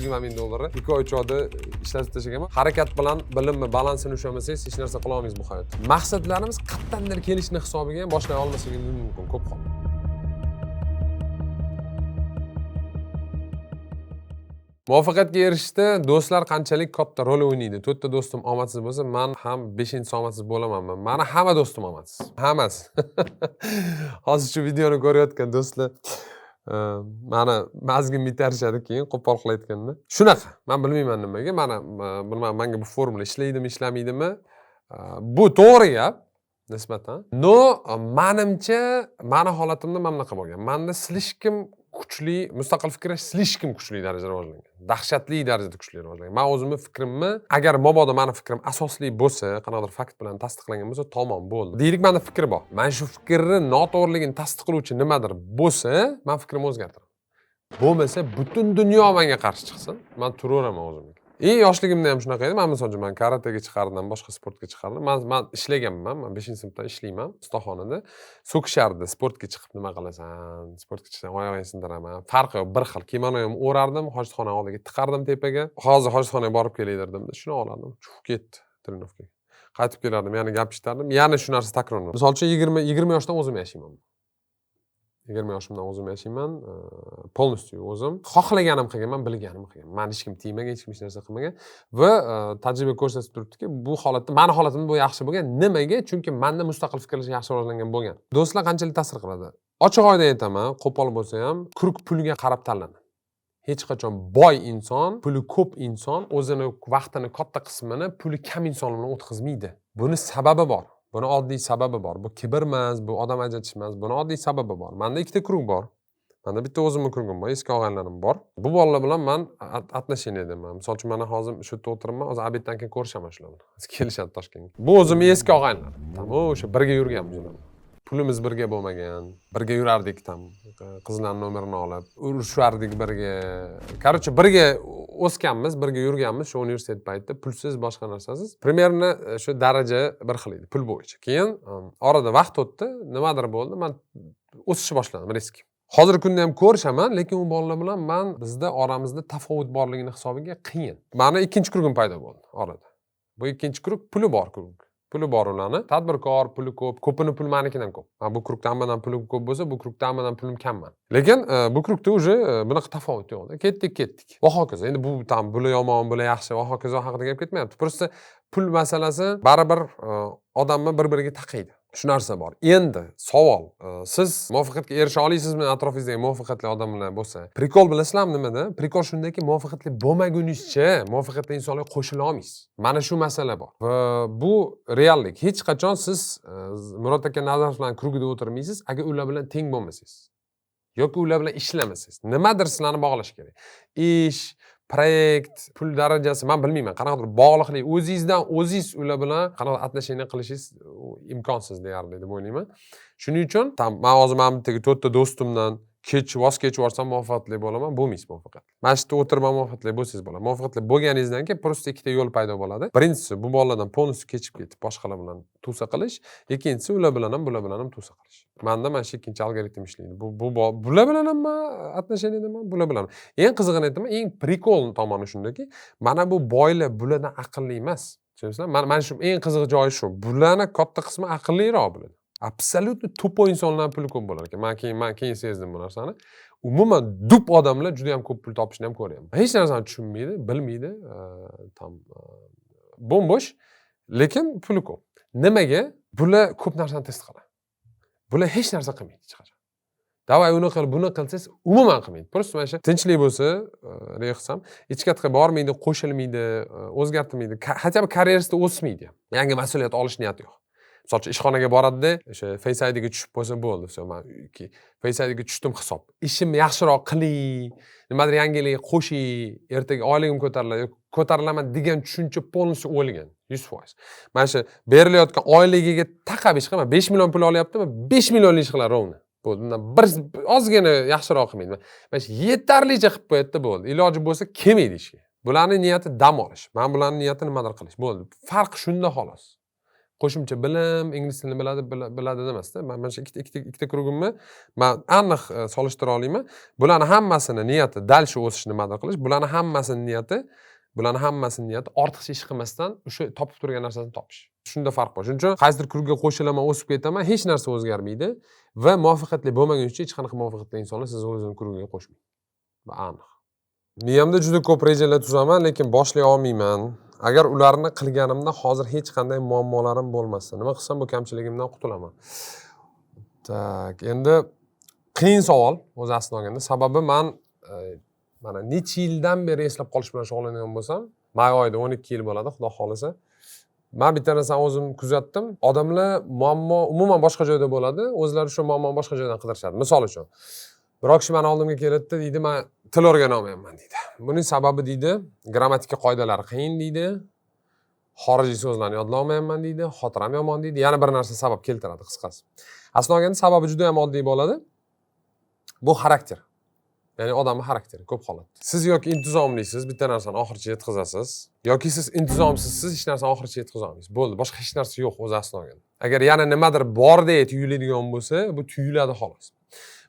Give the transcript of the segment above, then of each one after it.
$120 ming dollarni 2 oy 3 oyda ishlatib tashlaganman. Harakat bilan bilimni balansini ushlamasangiz hech narsa qila olmaysiz bu hayotda. Maqsadlarimiz qattandir kelishni hisobiga ham boshlay olmasligimiz mumkin ko'p holda. Muvaffaqiyatga erishishda do'stlar qanchalik katta rol o'ynaydi. 4 ta do'stim omadsiz bo'lsa, men ham 5-inchisi omadsiz bo'lamanmi? Meni hamma do'stim omadsiz. Hammasi. Hozir shu videoni ko'rayotgan do'stlar meni mazgim bitarishadi keyin qo'pol qilayotganda. Shunaqa. Men bilmayman nimaga. Bilmaman menga bu formula ishlaydimi, ishlamaydimi? Bu to'g'ri gap nisbatan. No, menimcha meni holatimda mana bunaqa bo'lgan. Menda slishkim kuchli, mustaqil fikrash slishkim kuchli darajada rivojlangan. Dahshatli darajada kuchli rivojlangan. Men o'zimni fikrimni, agar mabodo meni fikrim asosli bo'lsa, qanaqadir fakt bilan tasdiqlangan bo'lsa, tamom bo'ldi. Deylik, menda fikr bor. Men shu fikrni noto'g'riligini tasdiqlovchi nimadir bo'lsa, men fikrimni o'zgartiraman. Bo'lmasa, butun dunyo menga qarshi chiqsin, men turaveraman o'zimga. Yoshligimda ham shunaqa edi. Men masalan, karatega chiqardim, boshqa sportga chiqardim. Men ishlaganman. Men 5-sinfdan ishlayman, ustaxonada. So'kishardi, sportga chiqib nima qilasan? Sportga chiqsang oyog'ingni sindiraman. Farqi yo'q, bir xil. Kimono ham o'rardim, hojatxona oldiga tiqardim tepaga. Hozir hojatxonaga borib kelay derdim-da, shuni olardim. Chuf ketdi trenovkaga. Qaytib kelardim, yana gap eshitardim. Yana shu narsa takrorlanadi. Misol uchun 20 yoshdan o'zim yashayman. 20 yoshimdan o'zim yashayman, polностью o'zim. Xohlaganim qilganman, bilganim qilganman. Men hech kim tiymagan, hech kim hech narsa qilmagan va tajriba ko'rsatib turibdiki, bu holatda, meni holatimda bu yaxshi bo'lgan. Nimaga? Chunki menda mustaqil fikrlash yaxshi rivojlangan bo'lgan. Do'stlar qanchalik ta'sir qiladi? Ochiq oyda aytaman, qo'pol bo'lsa ham, kuruk pulga qarab tanlanadi. Hech qachon boy inson, puli ko'p inson o'zini vaqtini katta qismini puli kam inson bilan o'tkazmaydi. Buni sababi bor. Buni oddiy sababi bor. Bu kibr emas, bu odam ajratish emas. Buni oddiy sababi bor. Menda ikkita kuruk bor. Menda bitta o'zimning kurugim bor, eski og'aynilarim bor. Bu bolalar bilan men atnasheniya deyman. Misol uchun mana hozir shu yerda o'tiribman, hozir obeddan keyin ko'rishaman shular bilan. Kelishadi Toshkentga. Bu o'zimning eski og'aynilarim. O'sha birga yurganmiz ular. Pulimiz birga bo'lmagan, birga yurardik qizlarning nomerini olib, urushardik birga. Короче, birga o'sganmiz, birga yurganmiz shu universitet paytida, pulsiz, boshqa narsasiz. Примерно shu daraja bir xil edi, pul bo'yicha. Keyin orada vaqt o'tdi, nimadir bo'ldi, men o'sishni boshladim, risk. Hozirgi kunda ham ko'rishaman, lekin u bolalar bilan bizda oramizda tafovut borligini hisobiga qiyin. Meni ikkinchi kurugim paydo bo'ldi orada. Bu ikkinchi kurug puli bor kurug. Puli bor ularni. Tadbirkor, puli ko'p, ko'pini pul menikidan ko'p. Bu kurukda hammadan pulim ko'p bo'lsa, bu kurukda hammadan pulim kamman. Lekin bu kurukda уже bunaqa tafovut yo'q. Ketdik. Va hokazo. Endi bu tam bular yomon, bular yaxshi va hokazo haqida gap ketmayapti. Просто pul masalasi baribir odamni bir-biriga taqiydi. Shu narsa bor. Endi savol, siz muvaffaqiyatga erisha olaysizmi atrofingizdagi muvaffaqiyatli odamlar bo'lsa? Prikol bilasizlarmi nimada? Prikol shundaki, muvaffaqiyatli bo'lmagunizcha muvaffaqiyatli insonlarga qo'shila olmaysiz. Mana shu masala bor. Va bu reallik. Hech qachon siz Murod aka Nazarov bilan krugida o'tirmaysiz, agar ular bilan teng bo'lmasangiz. Yoki ular bilan ishlamasangiz. Nimadir sizlarni bog'lash kerak. Ish, proyekt, pul darajasi, men bilmayman, qanaqadir bog'liqlik, o'zingizdan o'zingiz ular bilan qanaqadir atnasheniya qilishingiz imkonsiz deyarli deb o'ylayman. Shuning uchun men hozir mana bitta 4 ta do'stimdan voz kechib yuborsam muvaffaqiyatli bo'laman, bo'lmaysiz muvaffaqiyatli. Mana shu yerda o'tirib muvaffaqiyatli bo'lsangiz bo'ladi. Muvaffaqiyatli bo'lganingizdan keyin просто ikkita yo'l paydo bo'ladi. Birinchisi, bu bolalardan polностью kechib ketib, boshqalar bilan tusa qilish, ikkinchisi ular bilan ham, bular bilan ham tusa qilish. Menda mana shu ikkinchi algoritm ishlaydi. Bular bilan ham atnasheniyadaman, bular bilan. Eng qizig'ini aytaman, eng prikol tomoni shundaki, mana bu boylar bulardan aqlli emas. Tushunyapsizlarmi? Mana shu eng qiziq joyi shu. Bularning katta qismi aqlliroq bular. Absolutno to'po insonlar puli ko'p bo'lar ekan. Men keyin sezdim bu narsani. Umuman dup odamlar juda ham ko'p pul topishni ham ko'ryapman. Hech narsani tushunmaydi, bilmaydi, bo'mbo'sh, lekin puli ko'p. Nimaga? Bular ko'p narsani test qiladi. Bular hech narsa qilmaydi hech qachon. Davay uni qil, buni qilsangiz umuman qilmaydi. Просто mana shu tinchlik bo'lsa, rexsam, ichkatga bormaydi, qo'shilmaydi, o'zgartirmaydi. Hatto karyerasida o'smaydi. Yangi mas'uliyat olish niyati yo'q. Misol uchun ishxonaga boradi-da, o'sha Face IDga tushib bo'lsa bo'ldi. Men Face IDga tushdim hisob. Ishimni yaxshiroq qilay, nimadir yangilik qo'shay, ertaga oyligim ko'tarilaman degan tushuncha polностью o'lgan. 100%. Mana shu berilayotgan oyligiga taqab ish qilma. 5 million pul olyaptimi? 5 millionlik ish qilar rovni. Bo'ldi. Undan bir ozgina yaxshiroq qilmaydi. Mana shu yetarlicha qilib qo'yadi bo'ldi. Iloji bo'lsa kelmaydi ishga. Bularning niyati dam olish. Men bularning niyati nimadir qilish. Bo'ldi. Farq shunda xolos. qo'shimcha bilim, ingliz tilini biladi emasda. Mana shu ikkita krugimni men aniq solishtira olaman. Bularning hammasini niyati dal shu o'sishni nimadir qilish, bularning hammasini niyati ortiqcha ish qilmasdan o'sha topib turgan narsasini topish. Shunda farq bor. Shuning uchun qaysidir krugga qo'shilaman, o'sib ketaman, hech narsa o'zgarmaydi va muvaffaqiyatli bo'lmaguncha hech qanaqa muvaffaqiyatli insonlar sizni o'zining krugiga qo'shmaydi. Bu aniq. Miyamda juda ko'p rejalar tuzaman, lekin boshlay olmayman. Agar ularni qilganimda hozir hech qanday muammolarim bo'lmasa, nima qilsam bu kamchiligimdan qutulaman? Tak, endi qiyin savol o'zi aslida olganda. Sababi men mana necha yildan beri eslab qolish bilan shug'ullangan bo'lsam, may oyida 12 yil bo'ladi, xudo xolisa. Men bitta narsani o'zim kuzatdim. Odamlar muammo umuman boshqa joyda bo'ladi, o'zlari shu muammoni boshqa joydan qidirishadi. Misol uchun, biror kishi meni oldimga keladi deydi, men til o'rgana olmayapman deydi. Buning sababi deydi, grammatika qoidalari qiyin deydi, xorijiy so'zlarni yodlay olmayapman deydi, xotiram yomon deydi, yana bir narsa sabab keltiradi qisqasi. Aslida olganda sababi juda ham oddiy bo'ladi. Bu xarakter. Ya'ni odamning xarakteri ko'p holatda. Siz yoki intizomlisiz, bitta narsani oxirigacha yetkazasiz, yoki siz intizomsizsiz, hech narsani oxirigacha yetkaza olmaysiz. Bo'ldi, boshqa hech narsa yo'q o'zi aslida olganda. Agar yana nimadir bordek tuyuladigan bo'lsa, bu tuyuladi xolos.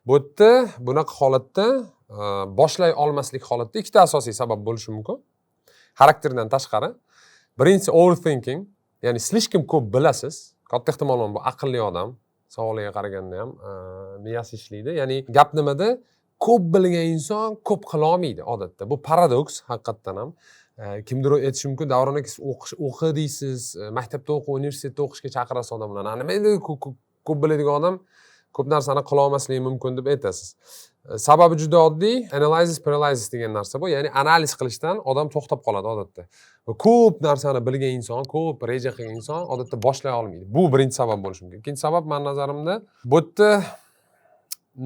Bu yerda bunaqa holatda boshlay olmaslik holatda ikkita asosiy sabab bo'lishi mumkin. Xarakterdan tashqari, birinchisi overthinking, ya'ni slishkim ko'p bilasiz. Katta ehtimol bilan bu aqlli odam, savoliga qaraganda ham miyasi ishlaydi. Ya'ni gap nimada? Ko'p bilgan inson ko'p qila olmaydi odatda. Bu paradoks haqiqatdan ham. Kimdir aytishi mumkin, Davron aka o'qi deysiz, maktabda o'qi, universitetda o'qishga chaqirasiz odamlarni. Nima edi ko'p biladigan odam ko'p narsani qila olmasligi mumkin deb aytasiz. Sababi juda oddiy, analysis paralysis degan narsa bu. Ya'ni analiz qilishdan odam to'xtab qoladi odatda. Ko'p narsani bilgan inson, ko'p reja qilgan inson odatda boshlay olmaydi. Bu birinchi sabab bo'lishi mumkin. Ikkinchi sabab men nazarimda bu yerda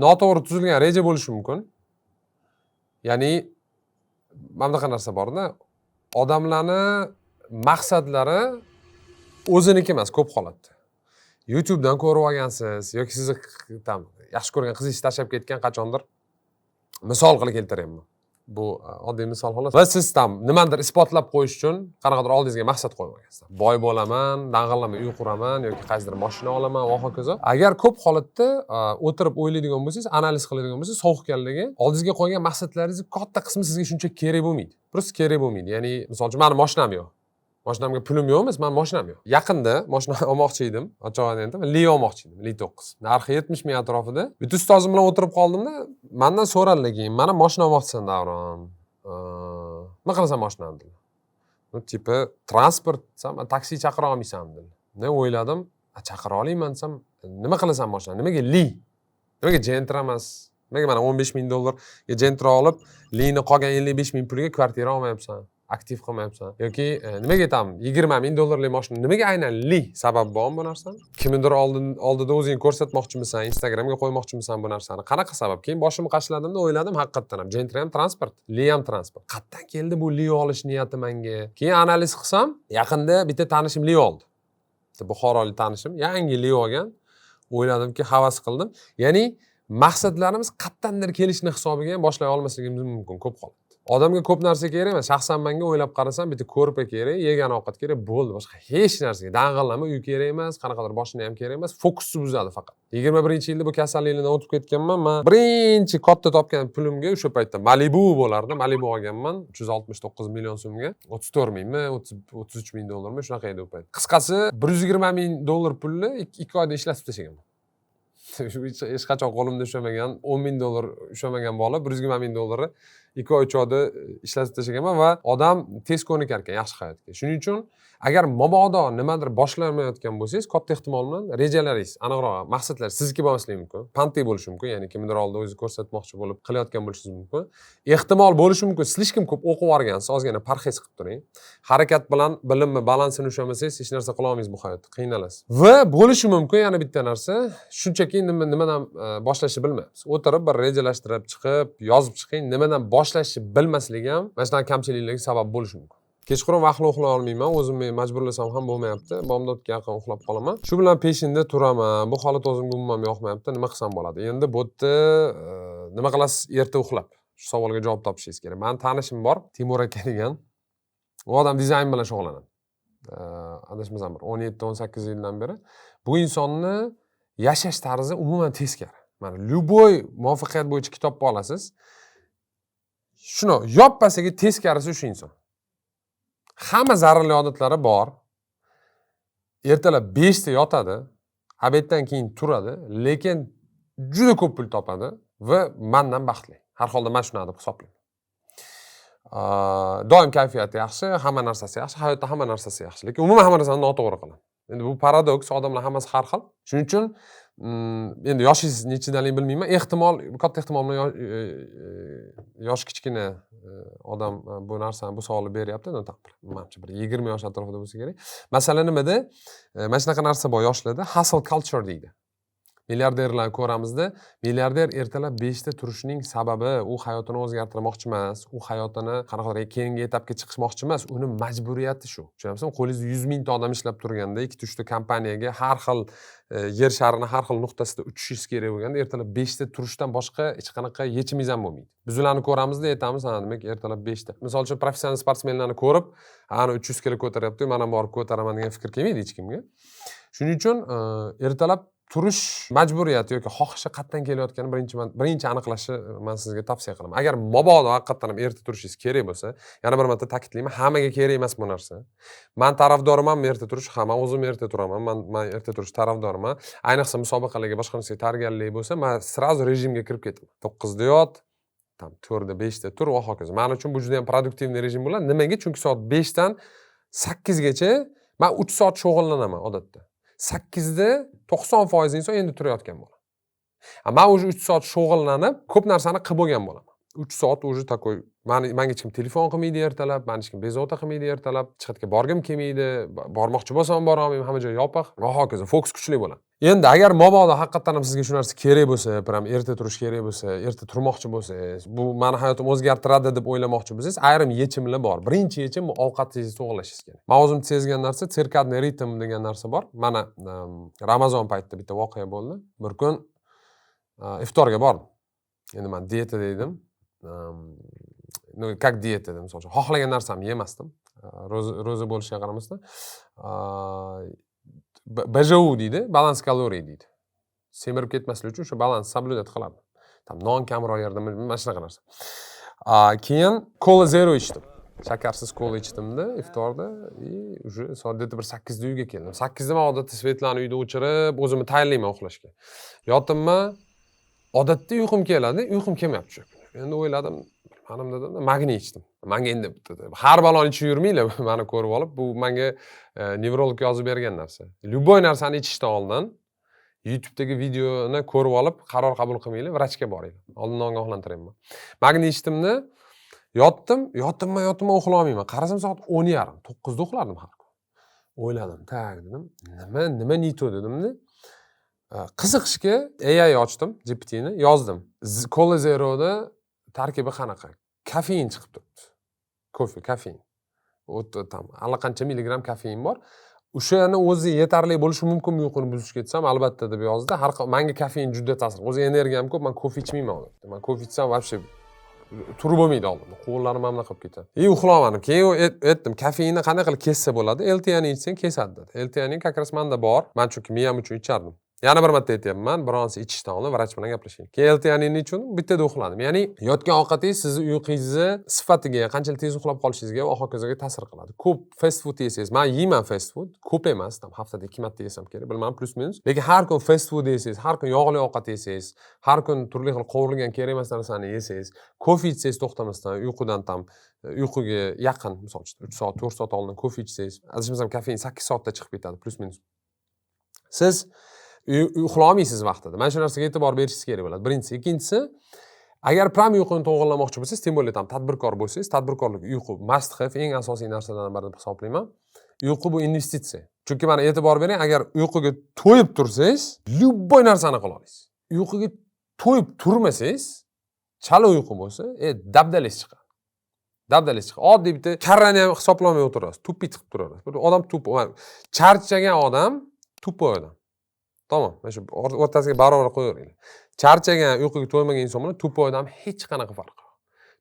noto'g'ri tuzilgan reja bo'lishi mumkin. Ya'ni mana bunaqa narsa borda, odamlarni maqsadlari o'ziniki emas ko'p holatda. YouTube'dan ko'rib olgansiz yoki sizni yaxshi ko'rgan qizingiz tashlab ketgan qachondir misol qilib keltiryapman. Bu oddiy misol xolos. Va siz nimadir isbotlab qo'yish uchun qanaqadir oldingizga maqsad qo'yib olgansiz. Boy bo'laman, dang'illamay uy quraman yoki qaysidir mashina olaman va hokazo. Agar ko'p holatda o'tirib o'ylaydigan bo'lsangiz, analiz qiladigan bo'lsangiz, sovuqqanligi oldingizga qo'ygan maqsadlaringizning katta qismi sizga shuncha kerak bo'lmaydi. Prosta kerak bo'lmaydi. Ya'ni misol uchun meni mashinam yo'q. Mashinamga pulim yo'q emas, men mashinam yo'q. Yaqinda mashina olmoqchi edim, ochig'ini aytaman, Li olmoqchi edim, Li 9. Narxi 70 ming atrofida. Bitta ustozim bilan o'tirib qoldimda, mendan so'radilar keyin, "Mana mashina olmoqchisan, Davron. Nima qilasan mashinani?" dedi. Bu tipi transport, taksi chaqira olmaysanmi dedi. Men o'yladim, chaqira olayman desam, "Nima qilasan mashinani? Nimaga Li? Nimaga Gentra emas? Nimaga mana 15 ming dollarga Gentra olib, Li'ni qolgan 55 ming puliga kvartira olmayapsan?" Aktiv qilmayapsan yoki nimaga aytaman 20 ming dollarlik mashina nimaga aynan Li sabab bormi bu narsani? Kimnidir oldida o'zingni ko'rsatmoqchimisan, Instagramga qo'ymoqchimisan bu narsani? Qanaqa sabab? Keyin boshimni qashladimda o'yladim, haqiqatdan ham Gentra ham transport, Li ham transport. Qayerdan keldi bu Li olish niyati menga? Keyin analiz qilsam, yaqinda bitta tanishim Li oldi. Buxorolik tanishim yangi Li olgan. O'yladimki, havas qildim. Ya'ni maqsadlarimiz qayerdandir kelishni hisobiga ham boshlay olmasligimiz mumkin ko'p holat. Odamga ko'p narsa kerak emas. Shaxsan menga o'ylab qarasam, bitta ko'rpa kerak, yegan ovqat kerak, bo'ldi. Boshqa hech narsa. Dang'illama uy kerak emas, qanaqadir boshini ham kerak emas. Fokusni buzadi faqat. 21-yilda bu kasallikdan o'tib ketganman. Men birinchi katta topgan pulimga o'sha paytda Malibu bo'lardi. Malibu olganman 369 million so'mga. 34 mingmi, 33 ming dollarmi shunaqa edi u payt. Qisqasi 120 ming dollar pulni 2 oyda ishlatib tashlaganman. Hech qachon qo'limda ushlamagan 10 ming dollar ushlamagan bola 120 ming dollarni 2 oy 3 oyda ishlatib tashlaganman va odam tez ko'nikar ekan yaxshi hayotga. Shuning uchun agar mabodo nimadir boshlamayotgan bo'lsangiz, katta ehtimol bilan rejalaringiz, aniqroq maqsadlar sizniki bo'lmasligi mumkin. Pantik bo'lishi mumkin, ya'ni kimdir oldida o'zingizni ko'rsatmoqchi bo'lib qilayotgan bo'lishingiz mumkin. Ehtimol bo'lishi mumkin, slishkim ko'p o'qib olgansiz, ozgina parhez qilib turing. Harakat bilan bilimni balansini ushlamasangiz, hech narsa qila olmaysiz bu hayotda, qiynalasiz. Va bo'lishi mumkin yana bitta narsa, shunchaki nimadan boshlashni bilmayapsiz. O'tirib bir rejalashtirib chiqib, yozib chiqing, nimadan boshlashni bilmaslik ham mana shunaqa kamchiliklarga sabab bo'lishi mumkin. Kechqurun vaqtli uxlay olmayman, o'zimni majburlasam ham bo'lmayapti. Bomdodga yaqin uxlab qolaman. Shu bilan peshinda turaman. Bu holat o'zimga umuman yoqmayapti. Nima qilsam bo'ladi? Endi bu yerda nima qilasiz erta uxlab? Shu savolga javob topishingiz kerak. Meni tanishim bor, Timur aka degan. U odam dizayn bilan shug'ullanadi. adashmasam bir 17-18 yildan beri bu insonni yashash tarzi umuman teskari. Mana любой muvaffaqiyat bo'yicha kitobni olasiz. Shuni yoppasiga teskarisi shu inson. Hamma zararli odatlari bor. Ertalab 5 ta yotadi, obeddan keyin turadi, lekin juda ko'p pul topadi va mendan baxtli. Har holda men shuni deb hisoblayman. Doim kayfiyati yaxshi, hamma narsasi yaxshi, hayotda hamma narsasi yaxshi, lekin umuman hamma narsani noto'g'ri qiladi. Endi bu paradoks, odamlar hammasi har xil. Shuning uchun endi yoshingiz nechidaligini bilmayman. Ehtimol, katta ehtimol bilan yosh kichkina odam bu narsani, bu savolni beryapti. Menimcha bir 20 yosh atrofida bo'lsa kerak. Masala nimada? Mana shunaqa narsa bor yoshlarda, hustle culture deydi. Milliarderlarni ko'ramizda, milliarder ertalab 5 ta turishining sababi u hayotini o'zgartirmoqchi emas, u hayotini qanaqadir keyingi etapga chiqmoqchi emas, uni majburiyati shu. Tushunamizmi? Qo'lingizda 100 mingta odam ishlab turganda, 2-3 ta kompaniyaga har xil yer sharini har xil nuqtasida uchishingiz kerak bo'lganda, ertalab 5 ta turishdan boshqa hech qanaqa yechimingiz ham bo'lmaydi. Biz ularni ko'ramizda, aytamiz, ha, demak, ertalab 5 ta. Misol uchun professional sportsmenlarni ko'rib, ana 300 kilo ko'taryapti, men ham borib ko'taraman degan fikr kelmaydi hech kimga. Shuning uchun ertalab turish majburiyati yoki xohishi qayerdan kelayotganini birinchi aniqlashni men sizga tavsiya qilaman. Agar mabodo haqiqatan ham erta turishingiz kerak bo'lsa, yana bir marta ta'kidlayman, hammaga kerak emas bu narsa. Men tarafdoriman erta turish, men o'zim erta turaman, men erta turish tarafdoriman. Ayniqsa musobaqalarga, boshqa narsaga tayyorgarlik bo'lsa, men srazu rejimga kirib ketaman. 9 da yot, tam 4 da 5 da tur va hokazo. Men uchun bu juda ham produktivniy rejim bo'ladi. Nimaga? Chunki soat 5 dan 8 gacha men 3 soat shug'ullanaman odatda. 8da 90% inson endi turayotgan bo'ladi. Men уже 3 soat shug'ullanib, ko'p narsani qilib bo'lgan bo'laman. 3 soat уже takoy, menga hech kim telefon qilmaydi ertalab, meni hech kim bezovta qilmaydi ertalab, chiqitga borgim kelmaydi, bormoqchi bo'lsam bora olmayman, hamma joy yopiq va hokazo, fokus kuchli bo'ladi. Endi agar mabodo haqiqatan ham sizga shu narsa kerak bo'lsa, ham erta turish kerak bo'lsa, erta turmoqchi bo'lsangiz, bu meni hayotimni o'zgartiradi deb o'ylamoqchi bo'lsangiz, ayrim yechimlar bor. Birinchi yechim bu ovqatingizni to'g'irlashingiz kerak. Men o'zim sezgan narsa sirkadniy ritm degan narsa bor. Mana Ramazon paytida bitta voqea bo'ldi. Bir kun iftorga bordim. Endi men dieta dedim. Как dieta dedim, misol uchun xohlagan narsamni yemasdim. Ro'za bo'lishiga qaramasdan. BJU deydi, balans kaloriya deydi. Semirib ketmaslik uchun shu balans soblюдать qilardim. Tam non kamroq yerdim, mana shunaqa narsa. Keyin Cola Zero ichdim. Shakarsiz kola ichdimda iftorda, уже soat 8 da uyga keldim. 8 da men odatda Svetlani uyda o'chirib, o'zimni tayyorlayman uxlashga. Yotibman, odatda uyqum keladi, uyqum kelmayapti shu. Endi o'yladim, Hanım dedim, magniy ichdim. Menga endi har baloni ichib yurmanglar, meni ko'rib olib, bu menga nevrolog yozib bergan narsa. Любой narsani ichishdan oldin YouTube'dagi videoni ko'rib olib, qaror qabul qilmanglar, vrachga boringlar. Oldindan ogohlantirayman. Magniy ichdimda, yotibman, uxlay olmayman. Qarasam soat 10:30, 9 da uxlardim har kun. O'yladim, tak dedim, nima nito dedimda. Qiziqishga AI ochdim, GPTni, yozdim. Cola Zero'da tarkibi qanaqa? Kafein chiqib turibdi. Kofe, kafein. Tam allaqancha milligram kafein bor. O'shani o'zi yetarli bo'lishi mumkinmi uyquni buzishga desam, albatta deb yozdi. Menga kafein juda ta'sir. O'zi energiyam ko'p, men kofe ichmayman. Men kofe ichsam вообще turib bo'lmaydi oldimda. Qo'llarim ham qilib ketadi. Uxlamadim. Keyin aytdim, kafeinni qanday qilib kessa bo'ladi? LTA'ni ichsang kesadi dedi. LTA'ning как раз menda bor. Men chunki miyam uchun ichardim. Yana bir marta aytyapman, bironsi ichishdan oldin vrach bilan gaplashing. Keyin LTA'ni ichdim, bittada uxladim. Ya'ni yotgan ovqatingiz sizni uyqungizni sifatiga, qanchalik tez uxlab qolishingizga va hokazoga ta'sir qiladi. Ko'p fast food yesangiz, men yeyman fast food, ko'p emas, haftada 2 marta yesam kerak, bilmadim, plus minus. Lekin har kun fast food yesangiz, har kun yog'li ovqat yesangiz, har kun turli xil qovurilgan kerak emas narsani yesangiz, kofe ichsangiz to'xtamasdan, uyqudan uyquga yaqin, misol uchun 3 soat, 4 soat oldin kofe ichsangiz, adashmasam kafein 8 soatda chiqib ketadi, plus minus. Siz uxlamaysiz vaqtida. Mana shu narsaga e'tibor berishingiz kerak bo'ladi. Birinchisi, ikkinchisi, agar pram uyquni to'g'irlamoqchi bo'lsangiz, tem bo'lib tadbirkor bo'lsangiz, tadbirkorlik uyqu must have eng asosiy narsalardan biri deb hisoblayman. Uyqu bu investitsiya. Chunki mana e'tibor bering, agar uyquga to'yib tursangiz, любой narsani qila olasiz. Uyquga to'yib turmasangiz, chala uyqu bo'lsa, dabdalangiz chiqadi. Dabdalangiz chiqadi. Oddiy bitta karrani ham hisoblamay o'tirasiz. Tuppi chiqib turadi. Odam tupi, charchagan odam tupi odam. Tamam, mana shu o'rtasiga barobar qo'yaveringlar. Charchagan, uyquga to'ymagan inson bilan tupi odam hech qanaqa farqi yo'q.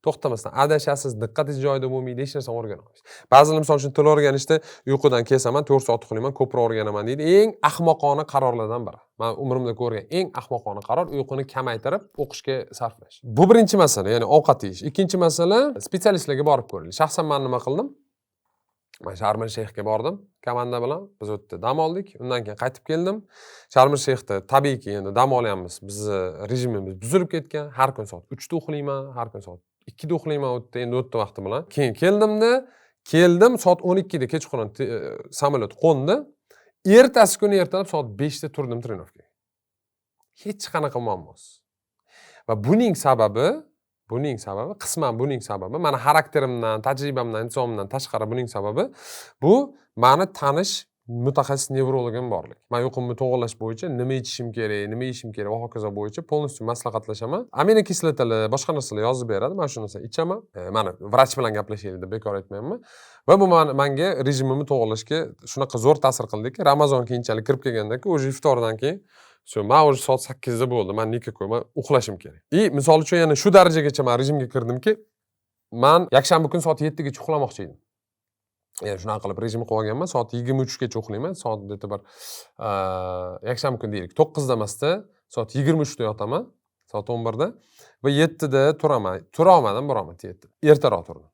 to'xtamasdan adashasiz, diqqatingiz joyida bo'lmaydi, hech narsa o'rgana olmaysiz. Ba'zilar misol uchun til o'rganishda uyqudan kelsaman, 4 soat uxlayman, ko'proq o'rganaman deydi. Eng ahmoqona qarorlardan biri. Men umrimda ko'rgan eng ahmoqona qaror uyquni kamaytirib o'qishga sarflash. Bu birinchi masala, ya'ni ovqat yeyish. Ikkinchi masala specialistlarga borib ko'raylik. Shaxsan men nima qildim? Men Sharm el-Shayxga bordim komanda bilan. Biz u yerda dam oldik. Undan keyin qaytib keldim. Sharm el-Shayxda tabiiyki endi dam olyapmiz. Bizni rejimimiz buzilib ketgan. Har kun soat 3 da uxlayman, har kun soat 2 da uxlayman u yerda endi o'tdi vaqti bilan. Keyin keldim soat 12 da kechqurun samolyot qo'ndi. Ertasi kuni ertalab soat 5 da turdim trenovkaga. Hech qanaqa muammosiz. Va buning sababi qisman buning sababi meni xarakterimdan, tajribamdan, insonimdan tashqari buning sababi bu meni tanish mutaxassis nevrologim borlik. Men uyqumni to'g'irlash bo'yicha nima ichishim kerak, nima yeyishim kerak va hokazo bo'yicha polностью maslahatlashaman. Aminokislotalar, boshqa narsalar yozib beradi. Men shu narsani ichaman. Mana vrach bilan gaplashaylik deb bekor aytmayapman. Va bu menga rejimimni to'g'irlashga shunaqa zo'r ta'sir qildiki, Ramazon keyinchalik kirib kelgandaki, o'sha iftordan keyin men o'sha soat 8 da bo'ldi. Men nika qo'yman, uxlashim kerak. Misol uchun yana shu darajagacha men rejimga kirdimki, men yakshanba kun soat 7 gacha uxlamoqchi edim. Ya'ni shunaqa qilib rejim qilib olganman. Soat 23 gacha uxlayman. Soat bir yakshanba kun deylik 9 da emasda, soat 23 da yotaman. Soat 11 da va 7 da turaman. Tura olmadim, boraman 7 da. Ertaroq turdim.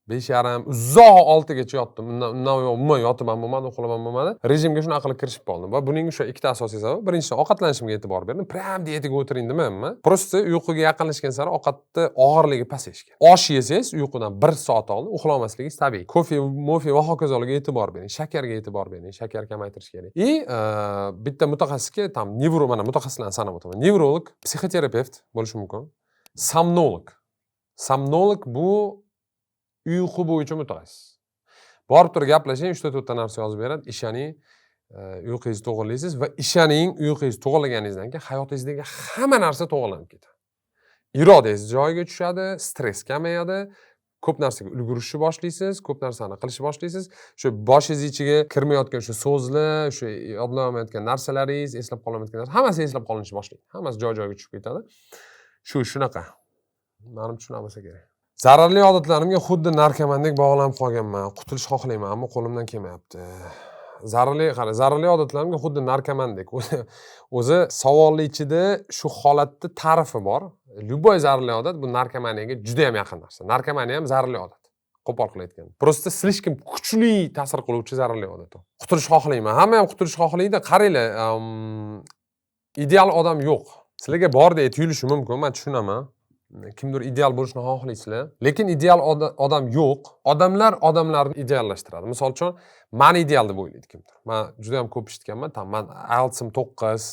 5:30 uzoq 6 gacha yotdim. Undan umuman yotaman bo'lmadi, uxlaman bo'lmadi. Rejimga shunaqa qilib kirishib qoldim. Va buning o'sha ikkita asosiy sababi, birinchisi ovqatlanishimga e'tibor berdim. Prям diyetaga o'tiring demayman. Prosta uyquga yaqinlashgan sari ovqatni og'irligi pasayishgan. Osh yesangiz uyqudan 1 soat oldin uxlamasligingiz tabiiy. Kofe, mofe va hokazolarga e'tibor bering, shakarga e'tibor bering, shakar kamaytirish kerak. Bitta mutaxassisga mana mutaxassislarni sanab o'taman. Nevrolog, psixoterapevt bo'lishi mumkin. Somnolog bu uyqu bo'yicha mutaxassis. Borib turib gaplashing, 3-4 ta narsa yozib beradi. Ishoning, uyqungizni to'g'irlaysiz va ishoning, uyqungizni to'g'irlaganingizdan keyin hayotingizdagi hamma narsa to'g'irlanib ketadi. Irodangiz joyiga tushadi, stress kamayadi, ko'p narsaga ulgurishni boshlaysiz, ko'p narsani qilishni boshlaysiz. Shu boshingiz ichiga kirmayotgan shu so'zlar, shu yodlamayotgan narsalaringiz, eslab qolmayotgan narsalar, hammasi eslab qolinishni boshlaydi. Hammasi joy-joyiga tushib ketadi. Shunaqa. Menimcha shunaqa bo'lsa kerak. Zararli odatlarimga xuddi narkomandek bog'lanib qolganman. Qutulish xohlayman, ammo qo'limdan kelmayapti. Zararli odatlarimga xuddi narkomandek. O'zi savolli ichida shu holatni ta'rifi bor. Любой zararli odat bu narkomaniyaga juda ham yaqin narsa. Narkomaniya ham zararli odat. Qo'pol qilib aytganda. Prosta slishkim kuchli ta'sir qiluvchi zararli odat u. Qutulish xohlayman. Hamma ham qutulish xohlaydi. Qaranglar, ideal odam yo'q. Sizlarga bordek tuyulishi mumkin, men tushunaman. Kimdir ideal bo'lishni xohlaysizlar, lekin ideal odam yo'q. Odamlar odamlarni ideallashtiradi. Misol uchun, meni ideal deb o'ylaydi kimdir. Men juda ham ko'p eshitganman. Men IELTS'im 9,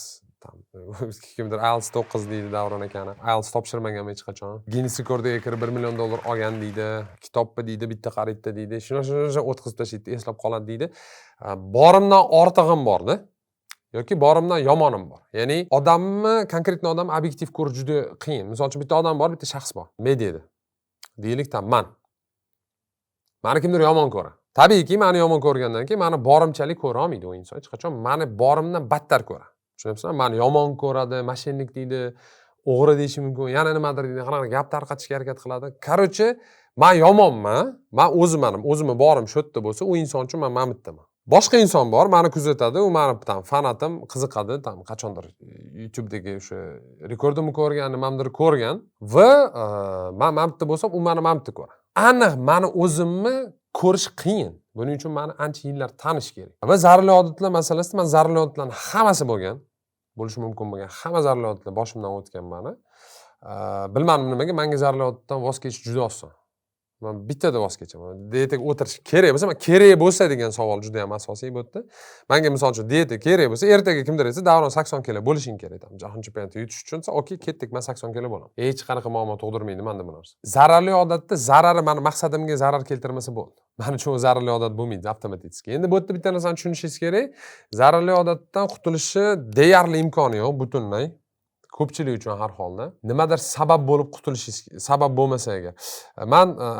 kimdir IELTS 9 deydi Davron akani. IELTS topshirmaganman hech qachon. Guinness rekordiga kirib $1 million olgan deydi. Kitobni deydi, bitta xaridda deydi. Shuna o'tkazib tashlaydi, eslab qoladi deydi. Borimdan ortig'im borda. Yoki borimdan yomonim bor. Ya'ni odamni, konkretni odam obyektiv ko'rish juda qiyin. Misol uchun bitta odam bor, bitta shaxs bor. Mediada. Deylik, meni kimdir yomon ko'radi. Tabiiyki, meni yomon ko'rgandan keyin meni borimchalik ko'ra olmaydi u inson. Hech qachon meni borimdan battar ko'radi. Tushunyapsizmi? Meni yomon ko'radi, mashinlik deydi, o'g'ri deyishi mumkin, yana nimadir deydi, qanaqa gap tarqatishga harakat qiladi. Короче, men yomonman. Men o'zimni borim shu yerda bo'lsa, u inson uchun men mamnunman. Boshqa inson bor, meni kuzatadi, u meni fanatim, qiziqadi, qachondir YouTube'dagi o'sha rekordimni ko'rgan, nimamdir ko'rgan va men mamnun bo'lsam, u meni mamnun ko'radi. Aniq meni o'zimni ko'rish qiyin. Buning uchun meni ancha yillar tanish kerak. Va zararli odatlar masalasida men zararli odatlarning hammasi bo'lishi mumkin bo'lgan hamma zararli odatlar boshimdan o'tgan meni. Bilmadim nimaga, menga zararli odatdan voz kechish juda oson. Men bittada voz kechaman. Diyetaga o'tirish kerak bo'lsa, men kerak bo'lsa degan savol juda ham asosiy bu yerda. Menga misol uchun diyeta kerak bo'lsa, ertaga kimdir aytsa, Davron 80 kilo bo'lishing kerak. Jahon chempionati yutish uchun, okey, ketdik, men 80 kilo bo'laman. Hech qanaqa muammo tug'dirmaydi menda bu narsa. Zararli odatda zarari meni maqsadimga zarar keltirmasa bo'ldi. Men uchun zararli odat bo'lmaydi avtomatik. Endi bu yerda bitta narsani tushunishingiz kerak. Zararli odatdan qutulishni deyarli imkoni yo'q butunlay. Ko'pchilik uchun har holda nimadir sabab bo'lib qutulishingiz, sabab bo'lmasa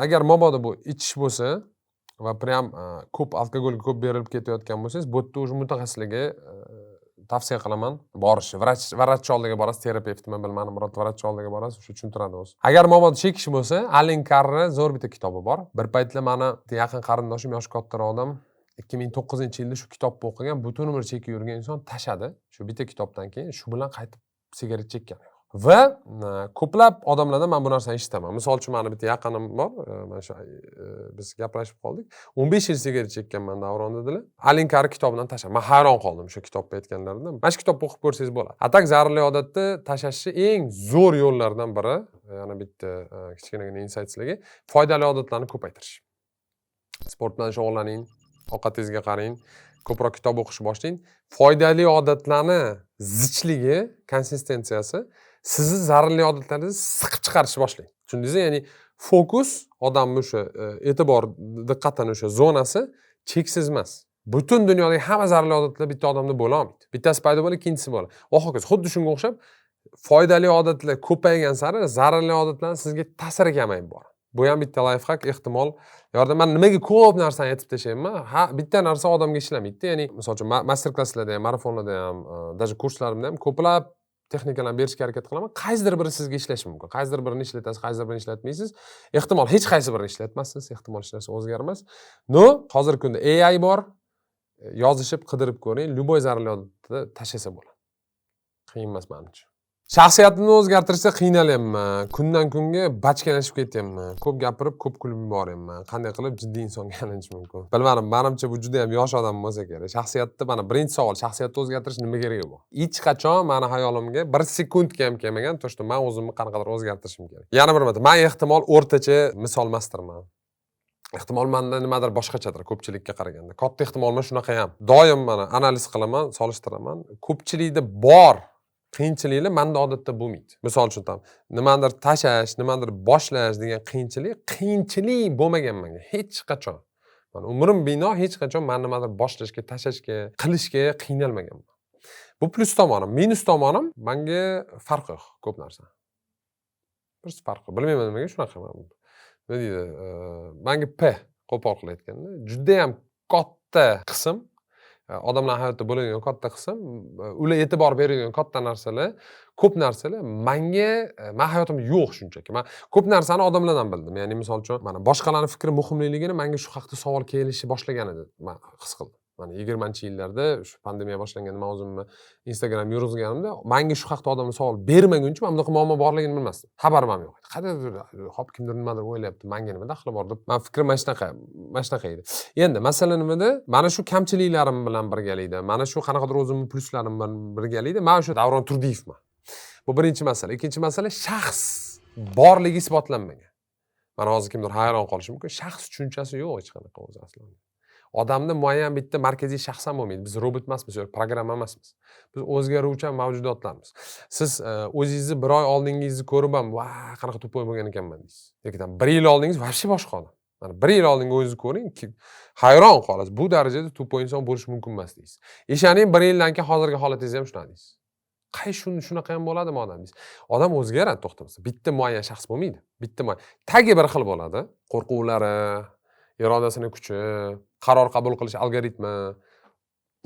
agar mabodo bu ichish bo'lsa va prям ko'p alkogolga ko'p berilib ketayotgan bo'lsangiz, bu yerda o'sha mutaxassislarga tavsiya qilaman borishni. Vrachchi oldiga borasiz, terapevtmi bilmadim, vrachchi oldiga borasiz, o'sha tushuntiradi o'zi. Agar mabodo chekish bo'lsa, Allen Carrni zo'r bitta kitobi bor. Bir paytlar mani yaqin qarindoshim, yoshi kattaroq odam 2009-yilda shu kitobni o'qigan, butun umr chekib yurgan inson tashadi. Shu bitta kitobdan keyin shu bilan qaytib sigaret chekkan. Va ko'plab odamlardan men bu narsani eshitaman. Misol uchun meni bitta yaqinim bor, mana shu biz gaplashib qoldik. 15 yil sigaret chekkanman Davron dedilar. Allen Carr kitobidan tashladim. Men hayron qoldim shu kitobni aytganlaridan. Mana shu kitobni o'qib ko'rsangiz bo'ladi. Atak zararli odatni tashlashni eng zo'r yo'llardan biri, yana bitta kichkinagina insight sizlarga, foydali odatlarni ko'paytirish. Sport bilan shug'ullaning, ovqatingizga qarang, ko'proq kitob o'qishni boshlang. Foydali odatlarni zichligi, konsistensiyasi sizni zararli odatlaringizni siqib chiqarishni boshlaydi. Tushundingizmi? Ya'ni fokus odamning o'sha e'tibor, diqqatini o'sha zonasi cheksiz emas. Butun dunyodagi hamma zararli odatlar bitta odamda bo'la olmaydi. Bittasi paydo bo'ladi, ikkinchisi bo'ladi. Va hokazo. Xuddi shunga o'xshab foydali odatlar ko'paygan sari zararli odatlarning sizga ta'siri kamayib boradi. Bu ham bitta lifehack, ehtimol yordam. Men nimaga ko'p narsani aytib tashlayman? Ha, bitta narsa odamga ishlamaydi. Ya'ni, masalan, master-klasslarda ham, marafonlarda ham, даже kurslarimda ham ko'plab texnikalarni berishga harakat qilaman. Qaysidir biri sizga ishlashi mumkin. Qaysidir birini ishlatasiz, qaysidir birini ishlatmaysiz. Ehtimol hech qaysi birini ishlatmassiz, ehtimol hech narsa o'zgarmas. No, hozirgi kunda AI bor. Yozishib, qidirib ko'ring, любой zararli odatni tashlasa bo'ladi. Qiyin emas menimcha. Shaxsiyatimni o'zgartirishda qiynalyapman. Kundan kunga bachkalashib ketyapman. Ko'p gapirib, ko'p kulib yuboryapman. Qanday qilib jiddiy insonga aylanish mumkin? Bilmadim, menimcha bu juda ham yosh odam bo'lsa kerak. Shaxsiyatni mana birinchi savol, shaxsiyatni o'zgartirish nima keragi bor? Hech qachon meni hayolimga 1 sekundga ham kelmagan, to что men o'zimni qanaqadir o'zgartirishim kerak. Yana bir marta, men ehtimol o'rtacha misol emasdirman. Ehtimol menda nimadir boshqachadir ko'pchilikka qaraganda. Katta ehtimol men shunaqa ham. Doim mana analiz qilaman, solishtiraman. Ko'pchilikda bor qiyinchiliklar menda odatda bo'lmaydi. Misol uchun nimadir tashlash, nimadir boshlash degan qiyinchilik bo'lmagan menga hech qachon. Mana umrim bino hech qachon men nimadir boshlashga, tashlashga, qilishga qiynalmaganman. Bu plus tomonim, minus tomonim menga farqi yo'q ko'p narsa. Bir farqi. Bilmayman nimaga shunaqa. Nima deydi? Menga P qo'pol qilib aytganda, juda ham katta qism odamlar hayotda bo'ladigan katta qism, ular e'tibor beradigan katta narsalar, ko'p narsalar menga, men hayotimda yo'q shunchaki. Men ko'p narsani odamlardan bildim. Ya'ni misol uchun, mana boshqalarning fikri muhimligini menga shu haqda savol kelishi boshlagan edi, men his qildim. Mana 20-yillarda shu pandemiya boshlanganda men o'zimni Instagram yurg'izganimda, menga shu haqda odamlar savol bermaguncha men bunaqa muammo borligini bilmasdim. Xabarim ham yo'q. Qadar hop kimdir nimadir o'ylayapti, menga nima daxli bor deb. Men fikrim mana shunaqa edi. Endi masala nimada? Mana shu kamchiliklarim bilan birgalikda, mana shu qanaqadir o'zimning pluslarim bilan birgalikda men shu Davron Turdiyevman. Bu birinchi masala. Ikkinchi masala, shaxs borligi isbotlanmagan. Mana hozir kimdir hayron qolishi mumkin. Shaxs tushunchasi yo'q hech qanaqa o'zi aslida. Odamda muayyan bitta markaziy shaxs ham bo'lmaydi. Biz robot emasmiz, yoki programma emasmiz. Biz o'zgaruvchan mavjudotlarmiz. Siz o'zingizni bir oy oldingizni ko'rib ham, "Va, qanaqa to'poy bo'lgan ekanman" deysiz. Yoki 1 yil oldingiz vobshe boshqa odam. Mana 1 yil oldingi o'zingizni ko'ring, hayron qolasiz. Bu darajada to'poy inson bo'lish mumkin emas deysiz. Ishoning 1 yildan keyin hozirgi holatingiz ham shunaqa deysiz. Shunaqa ham bo'ladimi odam deysiz. Odam o'zgaradi to'xtamasa. Bitta muayyan shaxs bo'lmaydi. Bitta tagi bir xil bo'ladi. Qo'rquvlari, irodasining kuchi, qaror qabul qilish algoritmi,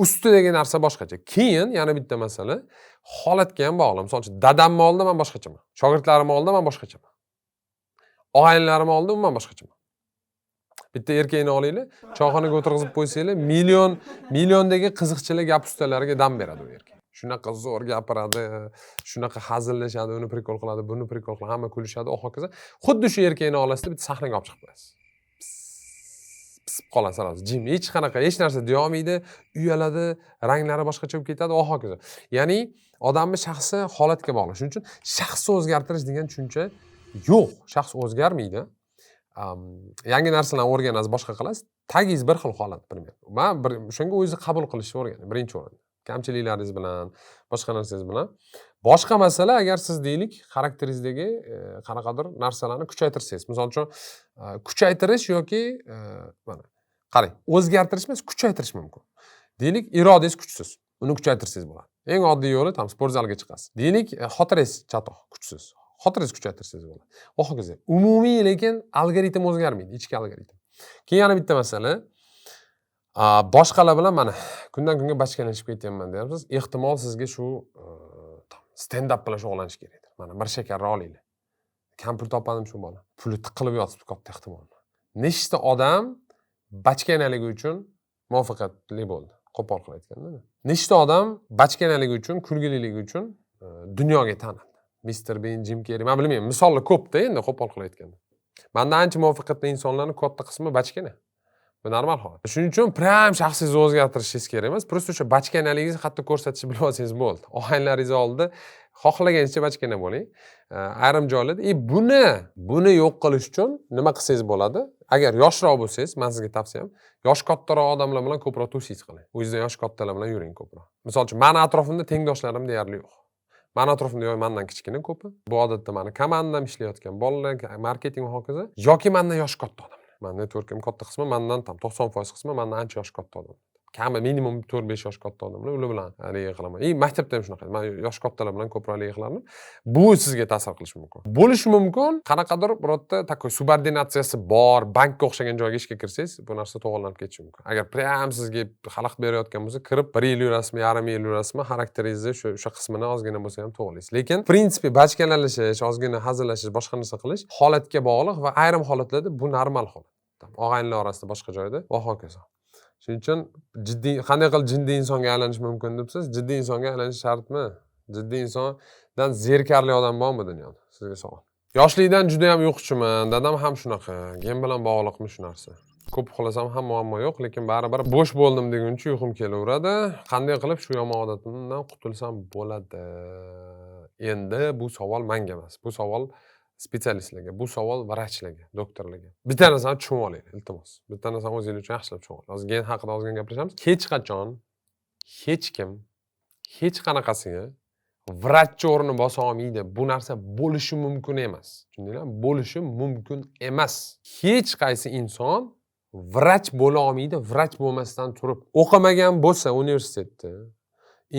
ustidagi narsa boshqacha. Keyin yana bitta masala, holatga ham bog'liq. Misol uchun, dadamni oldida men boshqachaman. Shogirdlarim oldida men boshqachaman. Og'aynilarim oldida umuman boshqachaman. Bitta erkakni olinglar, choyxonaga o'tirg'izib qo'ysanglar, milliondagi qiziqchilar gap ustalariga dam beradi u erkak. Shunaqa zo'r gapiradi, shunaqa hazillashadi, uni prikol qiladi, buni prikol qiladi, hamma kulishadi, hokazo. Xuddi shu erkakni olasida bitta sahnaga olib chiqib qo'yasiz. Pisib qolasiz hozir. Jim hech narsa deya olmaydi, uyaladi, ranglari boshqacha bo'lib ketadi, hokazo. Ya'ni odamning shaxsi holatga bog'liq. Shuning uchun shaxsni o'zgartirish degan tushuncha yo'q. Shaxs o'zgarmaydi. Yangi narsalarni o'rganasiz, boshqa qilasiz. Tagingiz bir xil holat, bilmayman. Men o'shanga o'zingizni qabul qilishni o'rganing, birinchi o'rinda. Kamchiliklaringiz bilan, boshqa narsangiz bilan. Boshqa masala, agar siz deylik, xarakteringizdagi qanaqadir narsalarni kuchaytirsangiz. Misol uchun, kuchaytirish yoki mana qarang, o'zgartirish emas, kuchaytirish mumkin. Deylik, irodangiz kuchsiz. Uni kuchaytirsangiz bo'ladi. Eng oddiy yo'li sport zaliga chiqasiz. Deylik, xotirangiz chatoq, kuchsiz. Xotirangiz kuchaytirsangiz bo'ladi. Va hokazo. Umumiy lekin algoritm o'zgarmaydi, ichki algoritm. Keyin yana bitta masala, Boshqalar bilan mana kundan kunga bachkalashib ketyapman deyapsiz. Ehtimol sizga shu stand up bilan shug'ullanish kerakdir. Mana bir shakarni olinglar. Kampir topadim shu bola. Puli tiqilib yotibdi katta ehtimol. Nechta odam bachkanaligi uchun muvaffaqiyatli bo'ldi. Qo'pol qilib aytganda. Nechta odam bachkanaligi uchun, kulgililigi uchun dunyoga tanildi. Mr. Bean, Jim Carrey, men bilmayman, misollar ko'p-da endi qo'pol qilib aytganda. Menda ancha muvaffaqiyatli insonlarning katta qismi bachkana. Bu normal holat. Shuning uchun pram shaxsingizni o'zgartirishingiz kerak emas. Prosta o'sha bachkanaligingizni hatto ko'rsatishni bilib olsangiz bo'ldi. Ohanglaringiz oldida xohlaganingizcha bachkana bo'ling. Ayrim joylarda buni yo'q qilish uchun nima qilsangiz bo'ladi? Agar yoshroq bo'lsangiz, men sizga tavsiyam, yosh kattaroq odamlar bilan ko'proq to'ysiz qiling. O'zingizdan yosh kattalar bilan yuring ko'proq. Misol uchun, meni atrofimda tengdoshlarim deyarli yo'q. Meni atrofimda yoki mendan kichkina ko'pi. Bu odatda meni komandam ishlayotgan bolalar, marketing va hokazo, yoki mendan yosh katta odamlar. Meni networkim katta qismi mendan 90% qismi mendan ancha yosh katta odam. Kami minimum 4-5 yosh katta odamlar, ular bilan liga qilaman. Maktabda ham shunaqa. Men yosh kattalar bilan ko'proq liga qilardim. Bu sizga ta'sir qilishi mumkin. Bo'lishi mumkin, qanaqadir birorta takoy subordinatsiyasi bor, bankka o'xshagan joyga ishga kirsangiz, bu narsa to'g'rilanib ketishi mumkin. Agar prям sizga xalaqit berayotgan bo'lsa, kirib 1 yil yurasizmi, yarim yil yurasizmi, xarakteringizni o'sha qismini ozgina bo'lsa ham to'g'rilaysiz. Lekin, prinsipi bachkanalashish, ozgina hazillashish, boshqa narsa qilish holatga bog'liq va ayrim holatlarda bu normal holat. Og'aynilar orasida boshqa joyda va hokazo. Shuning uchun qanday qilib jiddiy insonga aylanish mumkin debsiz? Jiddiy insonga aylanish shartmi? Jiddiy insondan zerikarli odam bormi dunyoda? Sizga savol. Yoshlikdan juda ham yo'qchiman. Dadam ham shunaqa. Gen bilan bog'liqmi shu narsa? Ko'p uxlasam ham muammo yo'q, lekin baribir bo'sh bo'ldim deguncha uyqum kelaveradi. Qanday qilib shu yomon odatimdan qutulsam bo'ladi? Endi bu savol menga emas. Bu savol spetsialistlarga, bu savol vrachlarga, doktorlarga. Bitta narsani tushunib olinglar, iltimos. Bitta narsani o'zingiz uchun yaxshilab tushunib oling. Hozir gen haqida ozgina gapiramiz. Hech qachon hech kim hech qanaqasiga vrachchi o'rnini bosa olmaydi. Bu narsa bo'lishi mumkin emas. Tushundinglarmi? Bo'lishi mumkin emas. Hech qaysi inson vrach bo'la olmaydi, vrach bo'lmasdan turib. O'qimagan bo'lsa universitetda,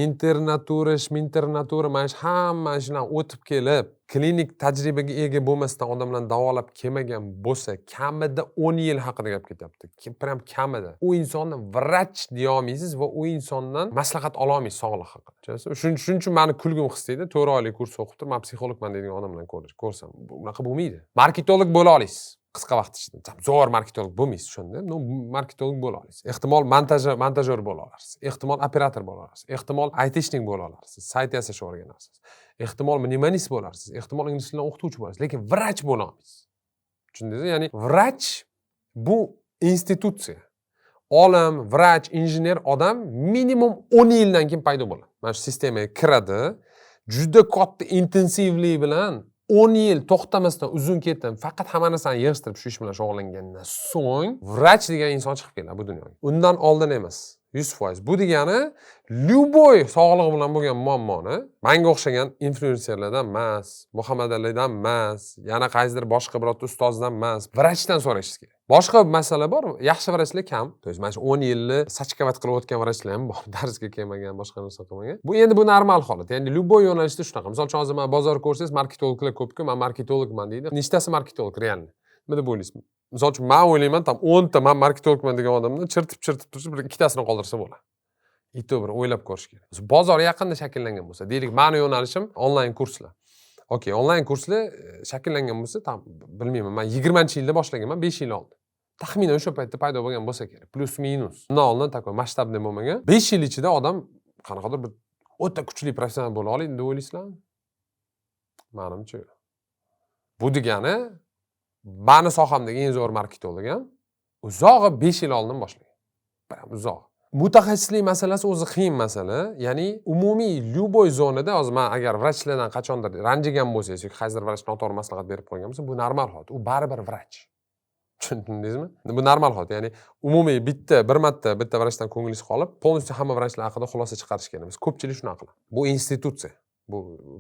internatura, mana shu hamma shudan o'tib kelib, klinik tajribaga ega bo'lmasdan odamlarni davolab kelmagan bo'lsa, kamida 10 yil haqida gap ketyapti. Prям kamida. U insonni vrach deya olmaysiz va u insondan maslahat ola olmaysiz sog'liq haqida. Shuning uchun meni kulgim hissiydi. 4 oylik kurs o'qib turib, men psixologman deydigan odam bilan ko'rsam, bunaqa bo'lmaydi. Marketolog bo'la olasiz. Qisqa vaqt ichida. Zo'r marketolog bo'lmaysiz, tushundingmi? Marketolog bo'la olasiz. Ehtimol montajyor bo'la olasiz. Ehtimol operator bo'la olasiz. Ehtimol aytishnik bo'la olasiz. Sayt yasashni o'rganasiz. Ehtimol minimalist bo'larsiz. Ehtimol ingliz tilini o'qituvchi bo'lasiz, lekin vrach bo'la olmaysiz. Tushundingizmi? Ya'ni vrach bu institutsiya. Olim, vrach, injener odam minimum 10 yildan keyin paydo bo'ladi. Mana shu sistemaga kiradi. Juda katta intensivlik bilan 10 yil to'xtamasdan uzun ketdim. Faqat hamma narsani yig'ishtirib shu ish bilan shug'ullangandan so'ng vrach degan inson chiqib keladi bu dunyoga. Undan oldin emas. 100%. Bu degani lyuboy sog'liq bilan bo'lgan muammoni menga o'xshagan influenserlardan emas, Muhammad Alidan emas, yana qaysidir boshqa birorta ustozdan emas, vrachdan so'rashingiz kerak. Boshqa masala bor, yaxshi vrachlar kam. To есть mana shu 10 yilni sachkavat qilib o'tgan vrachlar ham bor, darsga kelmagan, boshqa narsa qilmagan. Bu endi bu normal holat. Ya'ni lyuboy yo'nalishda shunaqa. Misol uchun hozir men bozor ko'rsangiz, marketologlar ko'p-ku, men marketologman deydi. Nechtasi marketolog realni? Nima deb o'ylaysizmi? Misol uchun men o'ylayman, tam 10 ta men marketologman degan odamni chirtib turib bir ikkitasini qoldirsa bo'ladi. Bir o'ylab ko'rish kerak. Bozor yaqinda shakllangan bo'lsa, deylik, meni yo'nalishim onlayn kurslar. Okey, onlayn kurslar shakllangan bo'lsa, tam bilmayman, men 20-yilda boshlaganman, 5 yil oldin. Taxminan o'sha paytda paydo bo'lgan bo'lsa kerak, plus minus. Undan oldin takoy masshtabda bo'lmagan. 5 yil ichida odam qanaqadir bir o'ta kuchli professional bo'la oladi deb o'ylaysizlarmi? Menimcha. Bu degani meni sohamdagi eng zo'r marketolog ham uzog'i 5 yil oldin boshlagan. Prям uzoq. Mutaxassislik masalasi o'zi qiyin masala. Ya'ni umumiy lyuboy zonada hozir men agar vrachlardan qachondir ranjigan bo'lsangiz yoki qaysidir vrach noto'g'ri maslahat berib qo'ygan bo'lsa, bu normal holat. U baribir vrach. Tushundingizmi? Bu normal holat. Ya'ni umumiy bir marta bitta vrachdan ko'nglingiz qolib, polностью hamma vrachlar haqida xulosa chiqarish kerak emas. Ko'pchilik shunaqa qiladi. Bu institutsiya. Bu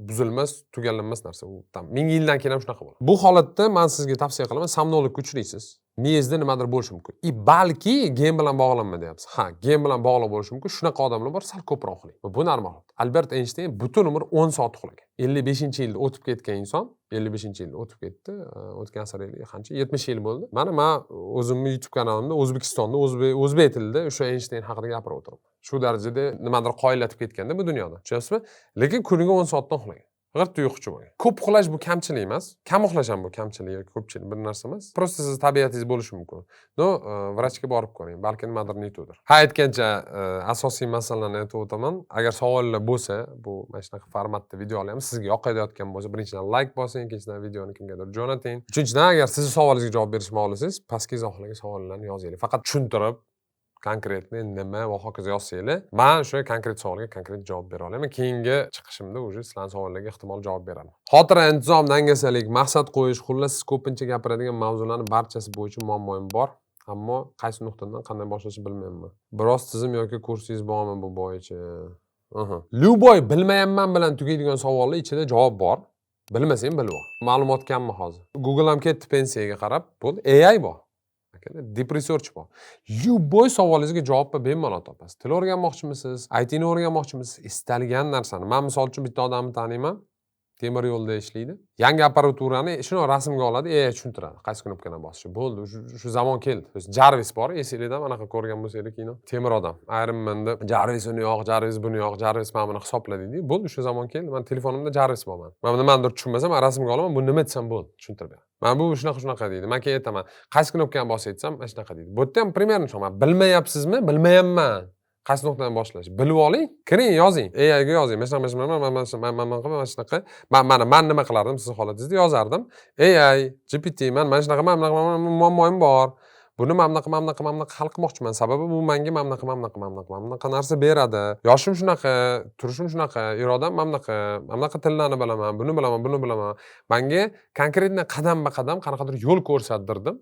buzilmas, tugallanmas narsa. U tam 1000 yildan keyin ham shunaqa bo'ladi. Bu holatda men sizga tavsiya qilaman, somnolikka uchraysiz. Miyangizda nimadir bo'lishi mumkin. Balki gen bilan bog'lanma deyapsiz. Ha, gen bilan bog'liq bo'lishi mumkin. Shunaqa odamlar bor, sal ko'proq uxlang. Bu normal. Albert Einstein butun umr 10 soat uxlagan. 55-yilda o'tib ketgan inson, 55-yilda o'tib ketdi. O'tgan asr qancha? 70 yil bo'ldi. Men o'zimning YouTube kanalimda O'zbekistonda o'zbek tilida o'sha Einstein haqida gapirib o'tiraman. Shu darajada nimadir qoyillatib ketganda bu dunyoda. Tushunyapsizmi? Lekin kuniga 10 soatdan uxlagan. G'irt uyquchi bo'lgan. Ko'p uxlash bu kamchilik emas. Kam uxlash ham bu kamchilik yoki ko'pchilik bir narsa emas. Prosta siz tabiatingiz bo'lishi mumkin. Vrachga borib ko'ring. Balki nimadir nitudir. Ha, aytgancha asosiy masalalarni aytib o'taman. Agar savollar bo'lsa, bu mana shunaqa formatda video olyapmiz. Sizga yoqayotgan bo'lsa, birinchidan like bosing, ikkinchidan videoni kimgadir jo'nating. Uchinchidan, agar siz savolingizga javob berishni xohlasangiz, pastki izohlarga savollarni yozinglar. Faqat tushuntirib konkretni nima va hokazo yozsanglar, men o'sha konkret savolga konkret javob bera olaman. Keyingi chiqishimda o'sha sizlarning savollarga ehtimol javob beraman. Xotira, intizom, dangasalik, maqsad qo'yish, xullas siz ko'pincha gapiradigan mavzularning barchasi bo'yicha muammoim bor. Ammo qaysi nuqtadan qanday boshlashni bilmayapman. Biroz tizim yoki kursingiz bormi bu bo'yicha? Lyuboy bilmayapman bilan tugaydigan savollar ichida javob bor. Bilmasang bilib ol. Ma'lumot kammi hozir? Google ham ketdi pensiyaga qarab, bo'ldi. AI bor. Deep research bor. Lyuboy savolingizga javobni bemalol topasiz. Til o'rganmoqchimisiz? IT ni o'rganmoqchimisiz? Istalgan narsani. Men misol uchun bitta odamni taniyman. Temir yo'lda ishlaydi. Yangi apparaturani shuni rasmga oladi, tushuntiradi. Qaysi knopkani bosish. Bo'ldi, shu zamon keldi. Jarvis bor, esingizda anaqa ko'rgan bo'lsangiz kino. Temir odam. Iron Man'da Jarvis uni yo'q, Jarvis buni yo'q, Jarvis mana buni hisobladi deydi. Bo'ldi, shu zamon keldi. Men telefonimda Jarvis bor. Men nimadir tushunmasam, rasmga olaman, bu nima desam bo'ldi, tushuntirib beraman. Men bu shunaqa deydi. Men keyin aytaman, qaysi knopkani bosib aytsam, mana shunaqa deydi. Bu yerda ham primерно tushunaman. Bilmayapsizmi? Bilmayapman. Qaysi nuqtadan boshlash? Bilib oling, kiring, yozing. AI ga yozing. Men nima qilardim siz holatingizda yozardim. AI, GPT, men mana shunaqa muammoim bor. Buni mamnaqa hal qilmoqchiman. Sababi bu menga mamnaqa narsa beradi. Yoshim shunaqa, turishim shunaqa, irodam mamnaqa tillarni bilaman, buni bilaman. Menga konkretni qadam-ba-qadam qanaqadir yo'l ko'rsattirdim.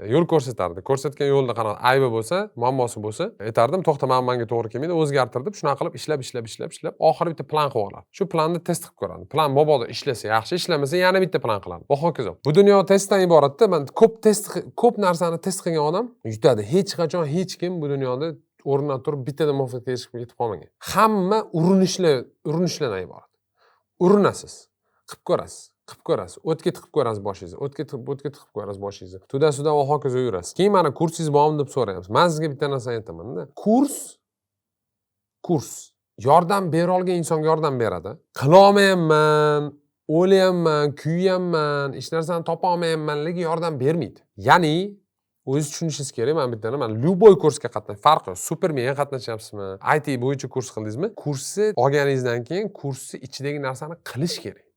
Yo'l ko'rsatardi. Ko'rsatgan yo'lda qanaqa aybi bo'lsa, muammosi bo'lsa, aytardim, to'xta, menga to'g'ri kelmaydi, o'zgartirib, shunaqa qilib ishlab, oxiri bitta plan qilib oladi. Shu planni test qilib ko'radi. Plan mabodo ishlasa yaxshi, ishlamasa yana bitta plan qiladi. Va hokazo. Bu dunyo testdan iboratda. Men ko'p narsani test qilgan odam yutadi. Hech qachon hech kim bu dunyoda o'rnidan turib bittada muvaffaqiyatga erishib yetib qolmagan. Hamma urinishlardan iborat. Urinasiz, qilib ko'rasiz. O'tga tiqib ko'rasiz boshingizni. O'tga tiqib ko'rasiz boshingizni. Tuda-suda va hokazo yurasiz. Keyin mana kursingiz bormi deb so'rayapsiz. Men sizga bitta narsa aytaman-da. Kurs yordam bera olgan insonga yordam beradi. Qila olmayapman, o'lyapman, kuyyapman, hech narsani topa olmayapmanligi yordam bermaydi. Ya'ni o'zingiz tushunishingiz kerak. Men bitta lyuboy kursga qatnashing. Farqi yo'q. Supermenga qatnashyapsizmi? IT bo'yicha kurs qildingizmi? Kursni olganingizdan keyin kursni ichidagi narsani qilish kerak.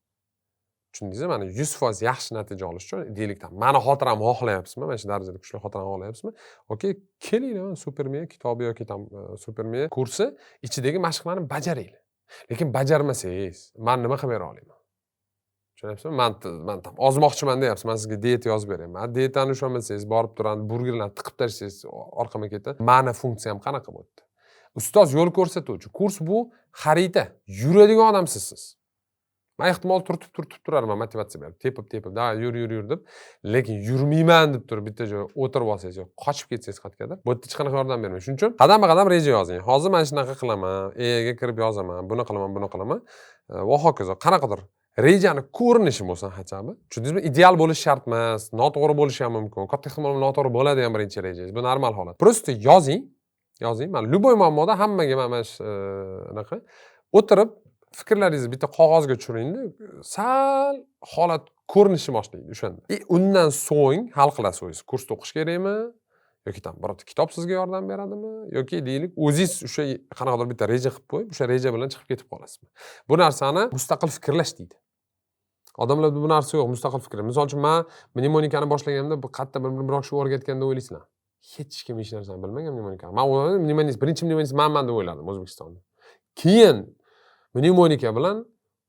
Tushundingizmi? Mana 100% yaxshi natija olish uchun deylikdan. Meni xotiramni xohlayapsizmi? Mana shu darajada kuchli xotiramni xohlayapsizmi? Okey, kelinglar, Supermen kitobi yoki Supermen kursi ichidagi mashqlarni bajaringlar. Lekin bajarmasangiz, men nima qilib bera olaman? Tushunyapsizmi? Men ozmoqchiman deyapsiz. Men sizga diyeta yozib beraman. Diyetani ushlanmasangiz, borib turadi, burgerlarni tiqib tashlasangiz, orqama ketadi. Meni funksiyam qanaqa bo'ldi? Ustoz yo'l ko'rsatuvchi. Kurs bu xarita. Yuradigan odam siz. Men ehtimol turtib turarman, motivatsiya berib, tepib, da yur deb, lekin yurmayman deb turib bitta joyga o'tirib olsangiz yoki qochib ketsangiz qayergadir, bu yerda hech qanaqa yordam bermaydi. Shuning uchun qadam-qadam reja yozing. Hozir men shunaqa qilaman, ga kirib yozaman, buni qilaman va hokazo. Qanaqadir rejani ko'rinishi bo'lsin hachabi. Tushundingizmi? Ideal bo'lish shart emas, noto'g'ri bo'lishi ham mumkin. Katta ehtimol noto'g'ri bo'ladi ham birinchi rejangiz. Bu normal holat. Prosta yozing. Men lyuboy muammoda hammaga mana shunaqa o'tirib fikrlaringizni bitta qog'ozga tushiringda, sal holat ko'rinishni boshlaydi o'shanda. Undan so'ng hal qilasiz o'zingiz. Kursda o'qish kerakmi? Yoki birorta kitob sizga yordam beradimi? Yoki deylik, o'zingiz o'sha qanaqadir bitta reja qilib qo'yib, o'sha reja bilan chiqib ketib qolasizmi? Bu narsani mustaqil fikrlash deydi. Odamlarda bu narsa yo'q, mustaqil fikr. Misol uchun men mnemonikani boshlaganimda bu qayerda biror kishi o'rgatganda o'ylaysizlar. Hech kim hech narsani bilmagan mnemonikani. Men birinchi mnemonik menman deb o'yladim O'zbekistonda. Keyin mnemonika bilan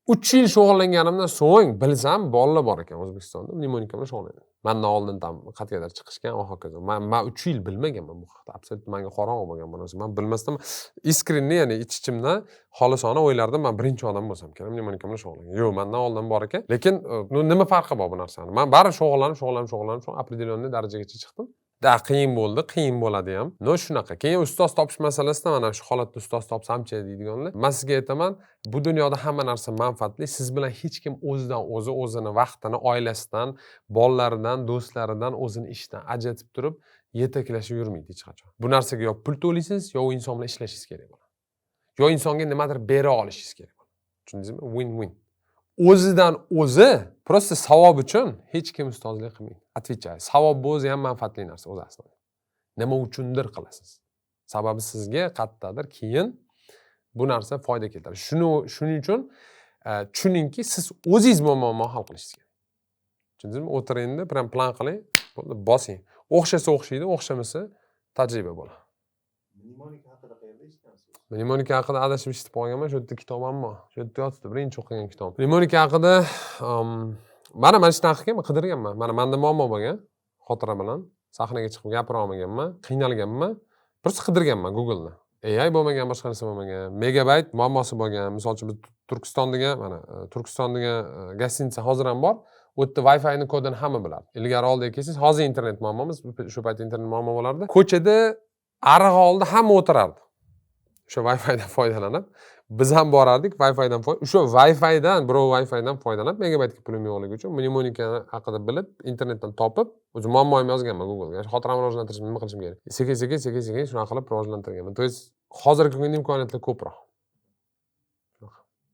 3 yil shug'ullanganimdan so'ng bilsam bolalar bor ekan O'zbekistonda mnemonika bilan shug'ullanadi. Mandan oldin tam qat'iyalar chiqishgan va hokazo. Men 3 yil bilmaganman bu haqda. Absolut menga qorong'i bo'lgan bu narsa. Men bilmasdan искренне, ya'ni ich-ichimdan xolisona o'ylardim, men birinchi odam bo'lsam kerak mnemonika bilan shug'ullangan. Yo'q, mendan oldin bor ekan. Lekin nima farqi bor bu narsani? Men bari shug'ullanib определенный darajagacha chiqdim. Qiyin bo'ldi, qiyin bo'ladi ham. Shunaqa. Keyin ustoz topish masalasida mana shu holatda ustoz topsamchi deydiganlar. Men sizga aytaman, bu dunyoda hamma narsa manfaatli. Siz bilan hech kim o'zini vaqtini, oilasidan, bolalaridan, do'stlaridan, o'zini ishdan ajratib turib yetaklashib yurmaydi hech qachon. Bu narsaga yo pul to'laysiz, yo u inson bilan ishlashingiz kerak bo'ladi. Yo insonga nimadir bera olishingiz kerak bo'ladi. Tushundingizmi? Win-win. O'zidan o'zi просто savob uchun hech kim ustozlik qilmaydi. Отвечаю. Savob bu o'zi ham manfaatli narsa o'zi aslida. Nima uchundir qilasiz. Sababi sizga qayerdadir keyin bu narsa foyda keltiradi. Shuning uchun tushuningki, siz o'zingiz muammoni hal qilishingiz kerak. Tushundingizmi? O'tiringda, plan qiling, bo'ldi, bosing. O'xshasa o'xshaydi, o'xshamasa tajriba bo'ladi. Mnemonika haqida qayerda eshitgansiz? Mnemonika haqida adashib eshitib qolganman. Shu yerda kitob ham bor. Shu yerda yotibdi, birinchi o'qigan kitob. Mnemonika haqida mana shunday qilganman, qidirganman. Menda muammo bo'lgan, xotira bilan sahnaga chiqib gapira olmaganman, qiynalganman. Просто qidirganman Google'da. AI bo'lmagan, boshqa narsa bo'lmagan. Megabayt muammosi bo'lgan. Misol uchun Turkiston degan gostinitsa hozir ham bor. U yerda Wi-Fi ni kodini hamma biladi. Ilgari oldiga kelsangiz, hozir internet muammomiz, shu payt internet muammo bo'lardi. Ko'chada ariq oldida hamma o'tirardi. O'sha Wi-Fi dan foydalanib, biz ham borardik Wi-Fi dan o'sha Wi-Fi dan foydalanib, megabaytga pulim yo'qligi uchun mnemonika haqida bilib, internetdan topib, o'zi muammoyimni yozganman Google'ga. Xotiramni rivojlantirishni nima qilishim kerak? Sekin shunaqa qilib rivojlantirganman. To есть hozirgi kunda imkoniyatlar ko'proq.